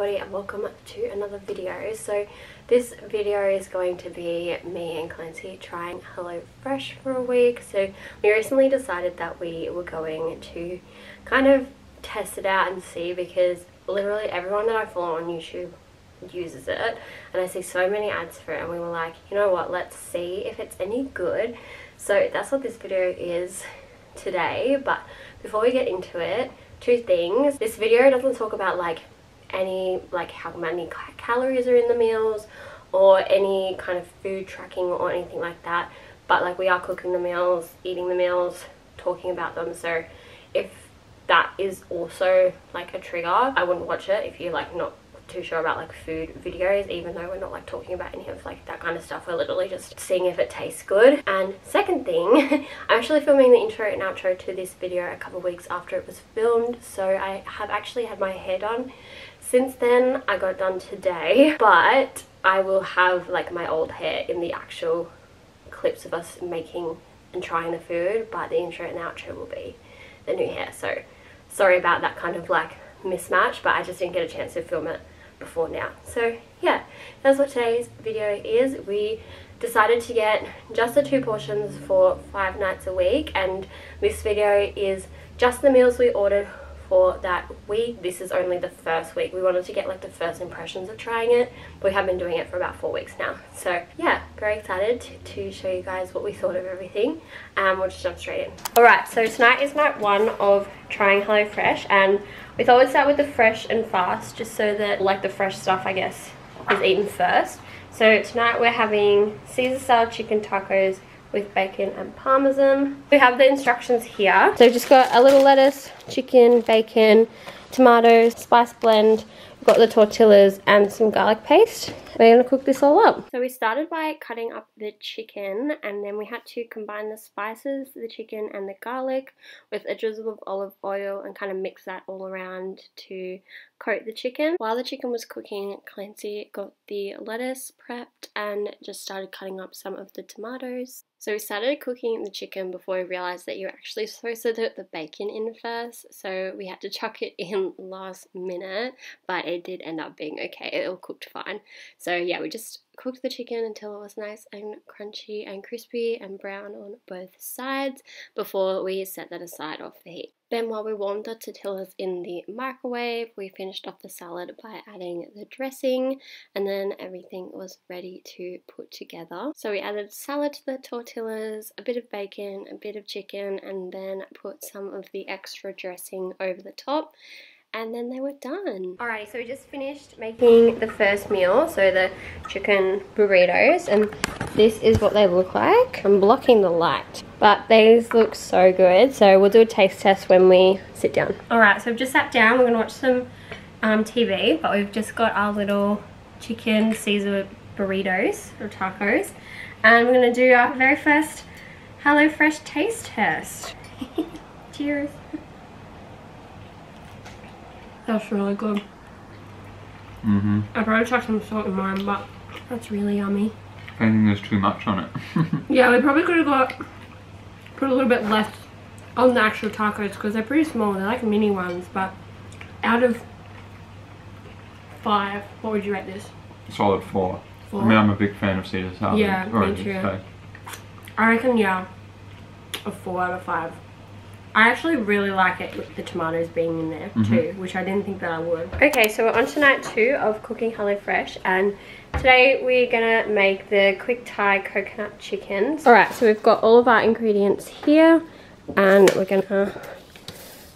everybody and welcome to another video. So this video is going to be me and Clancy trying HelloFresh for a week. So we recently decided that we were going to kind of test it out and see, because literally everyone that I follow on YouTube uses it and I see so many ads for it, and we were like, you know what, let's see if it's any good. So that's what this video is today. But before we get into it, two things. This video doesn't talk about how many calories are in the meals or any kind of food tracking or anything like that, but we are cooking the meals, eating the meals, talking about them. So if that is also a trigger, I wouldn't watch it if you're not too sure about food videos, even though we're not talking about any of that kind of stuff. We're literally just seeing if it tastes good. And second thing, I'm actually filming the intro and outro to this video a couple of weeks after it was filmed, so I have actually had my hair done since then. I got it done today, but I will have my old hair in the actual clips of us making and trying the food, but the intro and outro will be the new hair. So sorry about that kind of mismatch, but I just didn't get a chance to film it before now. So yeah, that's what today's video is. We decided to get just the 2 portions for 5 nights a week, and this video is just the meals we ordered for that week. This is only the first week. We wanted to get the first impressions of trying it, but we have been doing it for about 4 weeks now. So yeah, very excited to show you guys what we thought of everything. We'll just jump straight in. Alright, so tonight is night 1 of trying HelloFresh, and we thought we'd start with the fresh and fast, just so that the fresh stuff, I guess, is eaten first. So tonight we're having Caesar salad chicken tacos with bacon and Parmesan. We have the instructions here. So we've just got a little lettuce, chicken, bacon, tomatoes, spice blend. We've got the tortillas and some garlic paste. We're gonna cook this all up. So we started by cutting up the chicken, and then we had to combine the spices, the chicken and the garlic with a drizzle of olive oil and kind of mix that all around to coat the chicken. While the chicken was cooking, Clancy got the lettuce prepped and just started cutting up some of the tomatoes. So we started cooking the chicken before we realised that you're actually supposed to put the bacon in first, so we had to chuck it in last minute, but it did end up being okay. It all cooked fine. So yeah, we just cooked the chicken until it was nice and crunchy and crispy and brown on both sides before we set that aside off the heat. Then while we warmed the tortillas in the microwave, we finished off the salad by adding the dressing, and then everything was ready to put together. So we added salad to the tortillas, a bit of bacon, a bit of chicken, and then put some of the extra dressing over the top. And then they were done. Alrighty, so we just finished making the first meal, so the chicken burritos, and this is what they look like. I'm blocking the light, but these look so good, so we'll do a taste test when we sit down. Alright, so we've just sat down. We're going to watch some TV, but we've just got our little chicken Caesar burritos, or tacos, and we're going to do our very first HelloFresh taste test. Cheers. That's really good. I probably chucked some salt in mine, but that's really yummy. I think there's too much on it. Yeah, we probably could have put a little bit less on the actual tacos, because they're pretty small. They're mini ones, but out of 5, what would you rate this? Solid 4. 4? I mean, I'm a big fan of Caesar salad. Yeah, me too. So. I reckon, yeah, a 4 out of 5. I actually really like it with the tomatoes being in there too, which I didn't think that I would. Okay, so we're on to night 2 of cooking HelloFresh, and today we're gonna make the quick Thai coconut chickens. Alright, so we've got all of our ingredients here, and we're gonna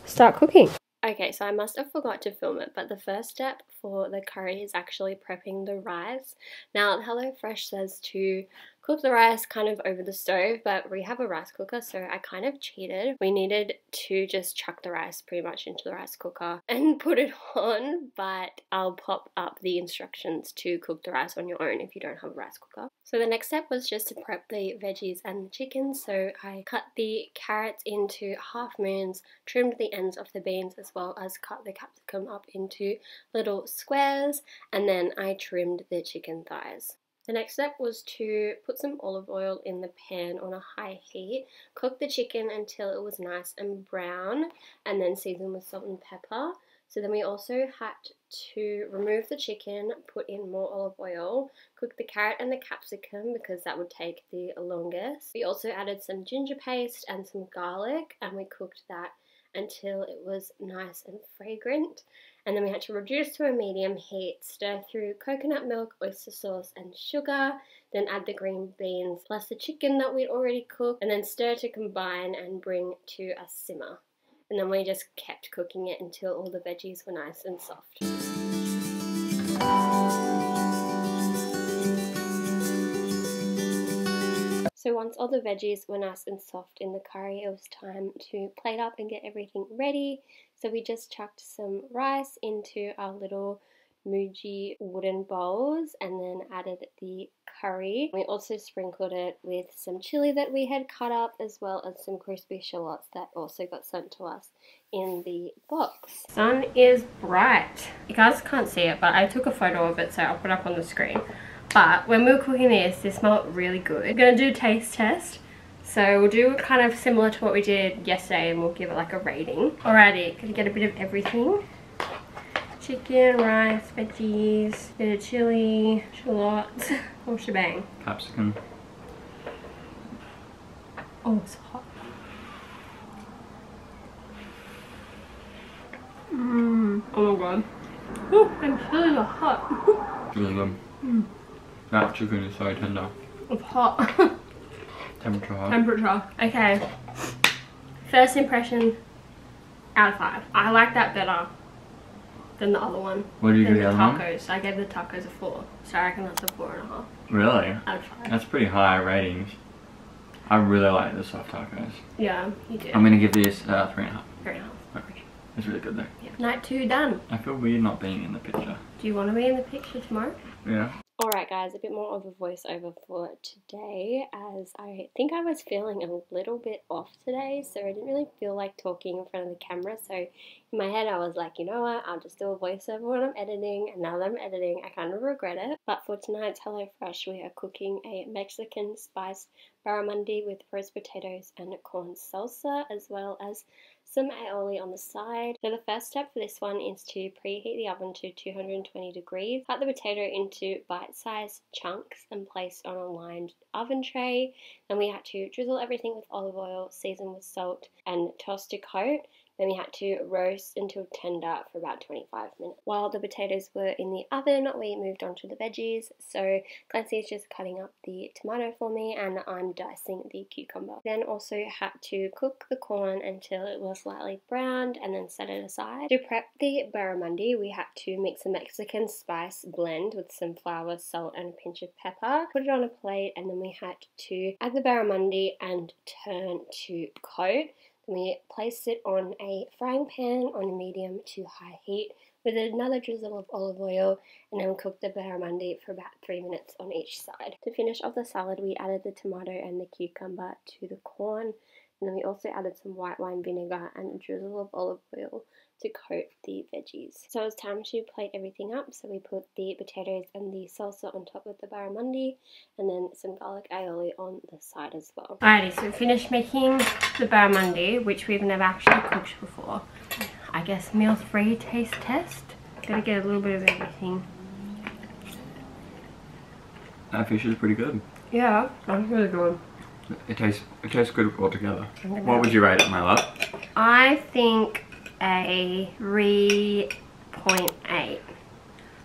start cooking. Okay, so I must have forgot to film it, but the first step for the curry is actually prepping the rice. Now, HelloFresh says to cook the rice kind of over the stove, but we have a rice cooker, so I kind of cheated. We needed to just chuck the rice pretty much into the rice cooker and put it on, but I'll pop up the instructions to cook the rice on your own if you don't have a rice cooker. So the next step was just to prep the veggies and the chicken. So I cut the carrots into half moons, trimmed the ends of the beans, as well as cut the capsicum up into little squares, and then I trimmed the chicken thighs. The next step was to put some olive oil in the pan on a high heat, cook the chicken until it was nice and brown, and then season with salt and pepper. So then we also had to remove the chicken, put in more olive oil, cook the carrot and the capsicum because that would take the longest. We also added some ginger paste and some garlic, and we cooked that until it was nice and fragrant. And then we had to reduce to a medium heat, stir through coconut milk, oyster sauce and sugar, then add the green beans plus the chicken that we'd already cooked, and then stir to combine and bring to a simmer. And then we just kept cooking it until all the veggies were nice and soft. So once all the veggies were nice and soft in the curry, it was time to plate up and get everything ready. So we just chucked some rice into our little 𝘠𝘠𝘠 wooden bowls and then added the curry. We also sprinkled it with some chili that we had cut up, as well as some crispy shallots that also got sent to us in the box. Sun is bright. You guys can't see it, but I took a photo of it, so I'll put it up on the screen. But when we were cooking this smelled really good. We're going to do a taste test. So we'll do kind of similar to what we did yesterday, and we'll give it like a rating. Alrighty, gonna get a bit of everything. Chicken, rice, veggies, bit of chili, shallots, whole shebang. Capsicum. Oh, it's hot. Oh my god. Oh, them chilies are hot. Really good. That chicken is so tender. It's hot. Temperature hot. Temperature. Okay. First impression out of 5. I like that better than the other one. What did you give the other one? Tacos. I gave the tacos a 4. So I reckon that's a 4.5. Really? Out of 5. That's pretty high ratings. I really like the soft tacos. Yeah, you do. I'm gonna give this 3.5. 3.5. Okay. It's really good though. Yeah. Night 2 done. I feel weird not being in the picture. Do you want to be in the picture tomorrow? Yeah. Alright guys, a bit more of a voiceover for today, as I think I was feeling a little bit off today, so I didn't really feel like talking in front of the camera. So in my head I was like, you know what, I'll just do a voiceover when I'm editing, and now that I'm editing I kind of regret it. But for tonight's HelloFresh we are cooking a Mexican spiced barramundi with roast potatoes and corn salsa, as well as some aioli on the side. So the first step for this one is to preheat the oven to 220 degrees. Cut the potato into bite-sized chunks and place on a lined oven tray. Then we had to drizzle everything with olive oil, season with salt and toss to coat. Then we had to roast until tender for about 25 minutes. While the potatoes were in the oven, we moved on to the veggies. So Clancy is just cutting up the tomato for me, and I'm dicing the cucumber. Then also had to cook the corn until it was slightly browned and then set it aside. To prep the barramundi, we had to mix a Mexican spice blend with some flour, salt and a pinch of pepper. Put it on a plate, and then we had to add the barramundi and turn to coat. We placed it on a frying pan on a medium to high heat with another drizzle of olive oil, and then cooked the barramundi for about 3 minutes on each side. To finish off the salad, we added the tomato and the cucumber to the corn, and then we also added some white wine vinegar and a drizzle of olive oil to coat the veggies. So it was time to plate everything up, so we put the potatoes and the salsa on top of the barramundi, and then some garlic aioli on the side as well. Alrighty, so we finished making the barramundi, which we've never actually cooked before. I guess meal-free taste test. Gotta get a little bit of everything. That fish is pretty good. Yeah, that's really good. It tastes good altogether. What would you rate it, my love? I think a 3.8.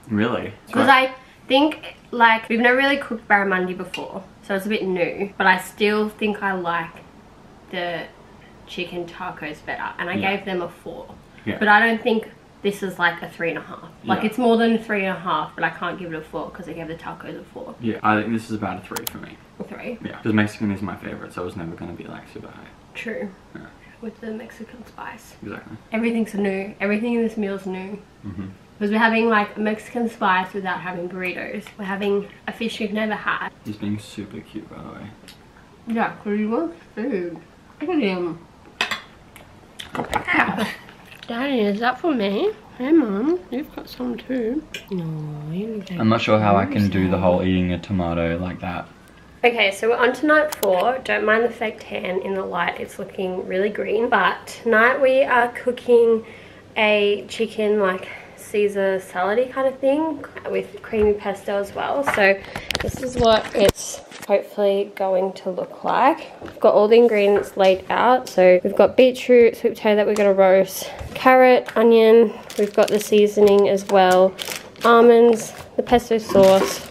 Really? Because I think, like, we've never really cooked barramundi before, so it's a bit new, but I still think I like the chicken tacos better, and I gave them a 4. Yeah. But I don't think this is like a 3.5. Like, it's more than a 3.5, but I can't give it a 4 because I gave the tacos a 4. Yeah, I think this is about a 3 for me. A 3? Yeah, because Mexican is my favorite, so it's never going to be like super high. True. Yeah. With the Mexican spice. Exactly. Everything's new. Everything in this meal is new. Because we're having like Mexican spice without having burritos. We're having a fish we've never had. He's being super cute, by the way. Yeah, because he wants food. Look at him. Daddy, is that for me? Hey Mum, you've got some too. No, you don't. I'm not sure how I can do the whole eating a tomato like that. Okay, so we're on to night 4. Don't mind the fake tan in the light, it's looking really green. But tonight we are cooking a chicken like Caesar salad-y kind of thing with creamy pesto as well. So this is what it's hopefully going to look like. We've got all the ingredients laid out. So we've got beetroot, sweet potato that we're going to roast, carrot, onion, we've got the seasoning as well, almonds, the pesto sauce,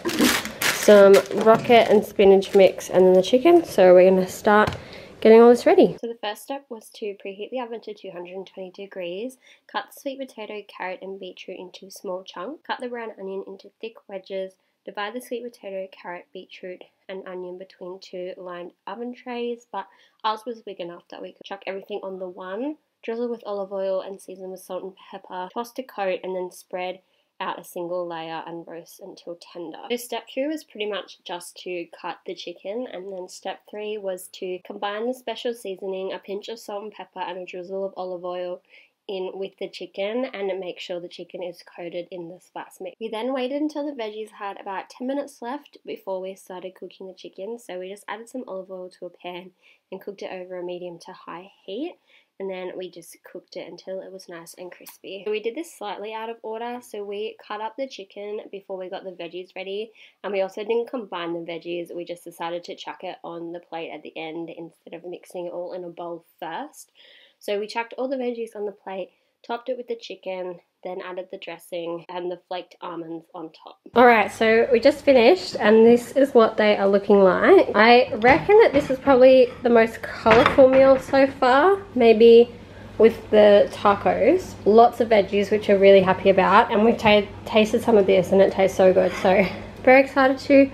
some rocket and spinach mix, and then the chicken. So we're going to start getting all this ready. So the first step was to preheat the oven to 220 degrees, cut the sweet potato, carrot and beetroot into small chunks, cut the brown onion into thick wedges, divide the sweet potato, carrot, beetroot and onion between two lined oven trays, but ours was big enough that we could chuck everything on the one, drizzle with olive oil and season with salt and pepper, toss to coat and then spread out a single layer and roast until tender. So step 2 was pretty much just to cut the chicken, and then step 3 was to combine the special seasoning, a pinch of salt and pepper and a drizzle of olive oil in with the chicken, and make sure the chicken is coated in the spice mix. We then waited until the veggies had about 10 minutes left before we started cooking the chicken. So we just added some olive oil to a pan and cooked it over a medium to high heat. And then we just cooked it until it was nice and crispy. We did this slightly out of order, so we cut up the chicken before we got the veggies ready, and we also didn't combine the veggies. We just decided to chuck it on the plate at the end instead of mixing it all in a bowl first. So we chucked all the veggies on the plate, topped it with the chicken, then added the dressing and the flaked almonds on top. Alright, so we just finished and this is what they are looking like. I reckon that this is probably the most colourful meal so far, maybe with the tacos. Lots of veggies, which we're really happy about, and we've tasted some of this and it tastes so good, so very excited to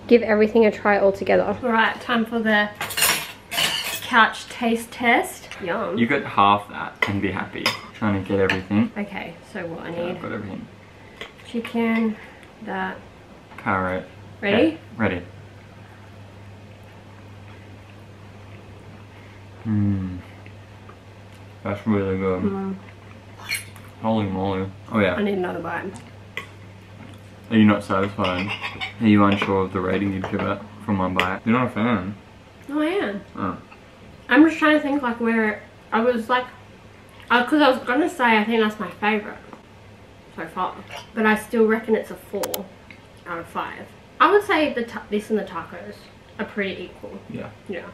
give everything a try all together. Alright, time for the couch taste test. Yum. You got half that and be happy. Trying to get everything. Okay, so what I need? I've got everything. Chicken, that. Carrot. Ready? Okay, ready. That's really good. Holy moly. Oh yeah. I need another bite. Are you not satisfied? Are you unsure of the rating you'd give it from one bite? You're not a fan. Oh, I am. Oh. I'm just trying to think like where I was like, because I was gonna say I think that's my favourite so far, but I still reckon it's a 4 out of 5. I would say this and the tacos are pretty equal. Yeah. Yeah.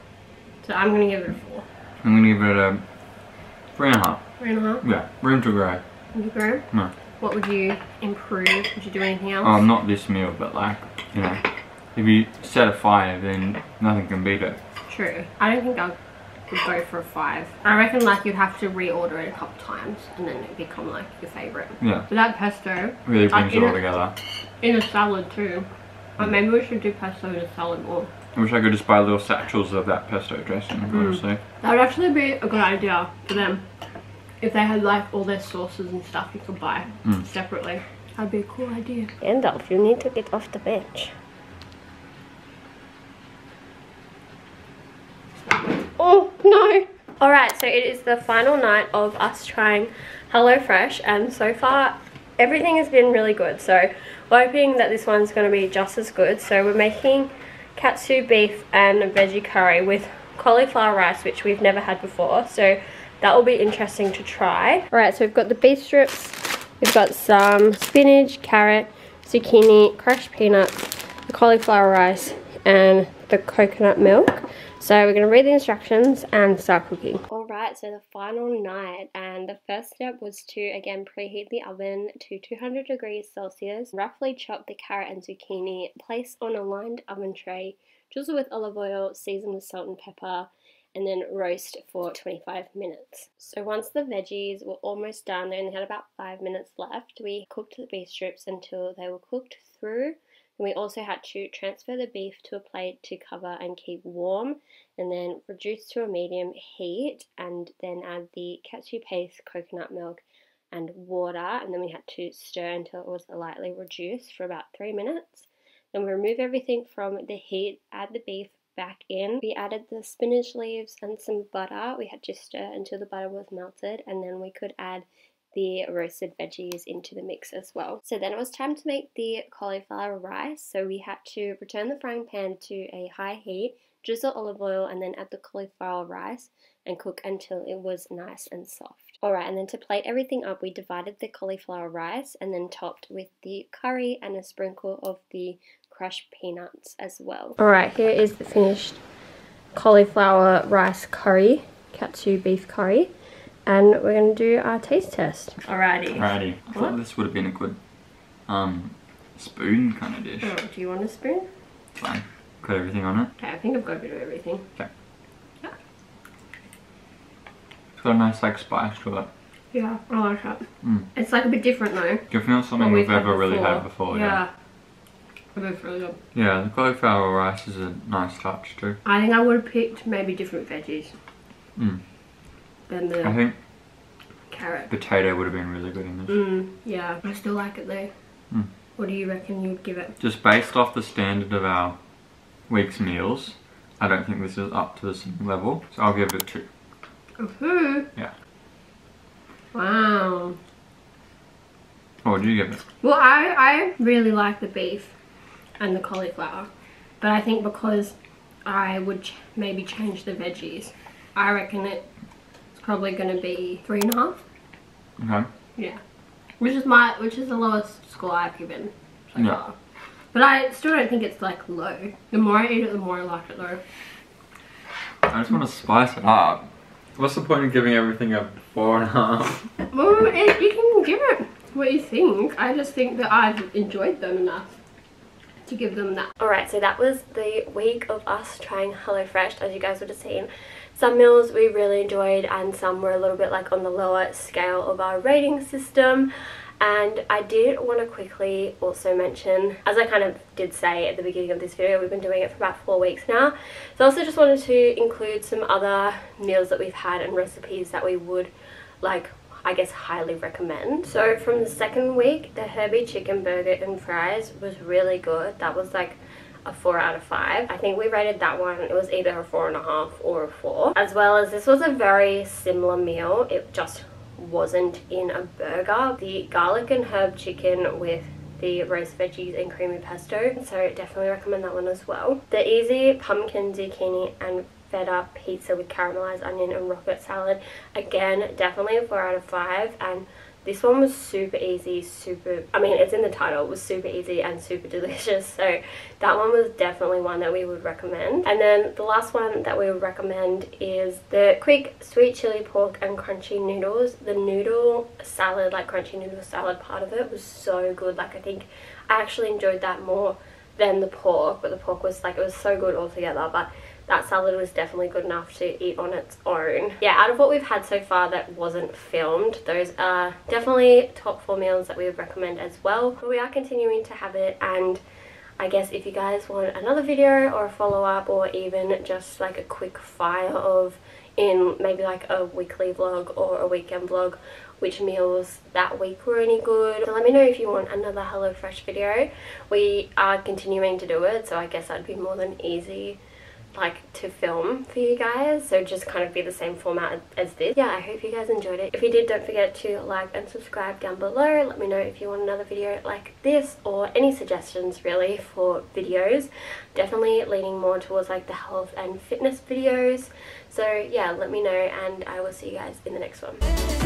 So I'm gonna give it a 4. I'm gonna give it a 3.5. 3.5? Yeah. Room to grow. Would you grow? No. What would you improve? Would you do anything else? Not this meal, but like, you know, if you set a 5, then nothing can beat it. True. I don't think I would go for a 5. I reckon like you'd have to reorder it a couple times and then it'd become like your favourite. Yeah. But that pesto really brings it all together. In a salad too. Like maybe we should do pesto in a salad more. I wish I could just buy little satchels of that pesto dressing, honestly. That would actually be a good idea for them. If they had like all their sauces and stuff you could buy separately. That'd be a cool idea. Gandalf, you need to get off the bench. Oh no! Alright, so it is the final night of us trying HelloFresh, and so far everything has been really good. So we're hoping that this one's going to be just as good. So we're making katsu beef and veggie curry with cauliflower rice, which we've never had before. So that will be interesting to try. Alright, so we've got the beef strips, we've got some spinach, carrot, zucchini, crushed peanuts, the cauliflower rice, and the coconut milk. So we're going to read the instructions and start cooking. Alright, so the final night, and the first step was to again preheat the oven to 200 degrees Celsius, roughly chop the carrot and zucchini, place on a lined oven tray, drizzle with olive oil, season with salt and pepper, and then roast for 25 minutes. So once the veggies were almost done, they only had about 5 minutes left, we cooked the beef strips until they were cooked through. And we also had to transfer the beef to a plate to cover and keep warm, and then reduce to a medium heat, and then add the katsu paste, coconut milk and water, and then we had to stir until it was lightly reduced for about 3 minutes. Then we remove everything from the heat, add the beef back in. We added the spinach leaves and some butter. We had to stir until the butter was melted, and then we could add the roasted veggies into the mix as well. So then it was time to make the cauliflower rice. So we had to return the frying pan to a high heat, drizzle olive oil, and then add the cauliflower rice and cook until it was nice and soft. Alright, and then to plate everything up, we divided the cauliflower rice and then topped with the curry and a sprinkle of the crushed peanuts as well. Alright, here is the finished cauliflower rice curry, Katsu beef curry, and we're going to do our taste test. Alrighty. I thought this would have been a good spoon kind of dish. Oh, do you want a spoon? Fine. Got everything on it? Okay, I think I've got a bit of everything. Okay. It's got a nice like spice to it. Yeah, I like it. It's like a bit different though. Definitely not something we've ever really had before. Yeah. It's really good. Yeah, the cauliflower rice is a nice touch too. I think I would have picked maybe different veggies. Than the I think carrot. Potato would have been really good in this. Yeah, I still like it though. What do you reckon you'd give it? Just based off the standard of our week's meals, I don't think this is up to the same level, so I'll give it 2. Yeah. Wow. What would you give it? Well, I really like the beef and the cauliflower, but I think because I would maybe change the veggies, I reckon it's probably going to be 3.5. Okay. Yeah. Which is the lowest score I've given so far. But I still don't think it's like low. The more I eat it, the more I like it though. I just want to spice it up. What's the point of giving everything a 4.5? Well, you can give it what you think. I just think that I've enjoyed them enough to give them that. Alright, so that was the week of us trying HelloFresh. As you guys would have seen, some meals we really enjoyed and some were a little bit like on the lower scale of our rating system. And I did want to quickly also mention, as I kind of did say at the beginning of this video, we've been doing it for about 4 weeks now. So I also just wanted to include some other meals that we've had and recipes that we would, like, I guess highly recommend. So from the second week, the 𝘸𝘵𝘵 chicken burger and fries was really good. That was like a 4 out of 5. I think we rated that one, it was either a 4.5 or a 4. As well as this was a very similar meal. It just wasn't in a burger. The garlic and herb chicken with the roast veggies and creamy pesto, so definitely recommend that one as well. The easy pumpkin, zucchini and feta pizza with caramelized onion and rocket salad, again definitely a 4 out of 5. And this one was super easy, I mean it's in the title, it was super easy and super delicious, so that one was definitely one that we would recommend. And then the last one that we would recommend is the quick sweet chili pork and crunchy noodles. The noodle salad, like crunchy noodle salad part of it was so good. Like I think I actually enjoyed that more than the pork, but the pork was like, it was so good altogether. But that salad was definitely good enough to eat on its own. Yeah, out of what we've had so far that wasn't filmed, those are definitely top 4 meals that we would recommend as well. But we are continuing to have it, and I guess if you guys want another video or a follow-up or even just like a quick fire of in maybe like a weekly vlog or a weekend vlog which meals that week were any good, so let me know if you want another HelloFresh video. We are continuing to do it, so I guess that'd be more than easy like to film for you guys, so just kind of be the same format as this. Yeah, I hope you guys enjoyed it. If you did, don't forget to like and subscribe down below. Let me know if you want another video like this or any suggestions really for videos. Definitely leaning more towards like the health and fitness videos, so yeah, let me know and I will see you guys in the next one.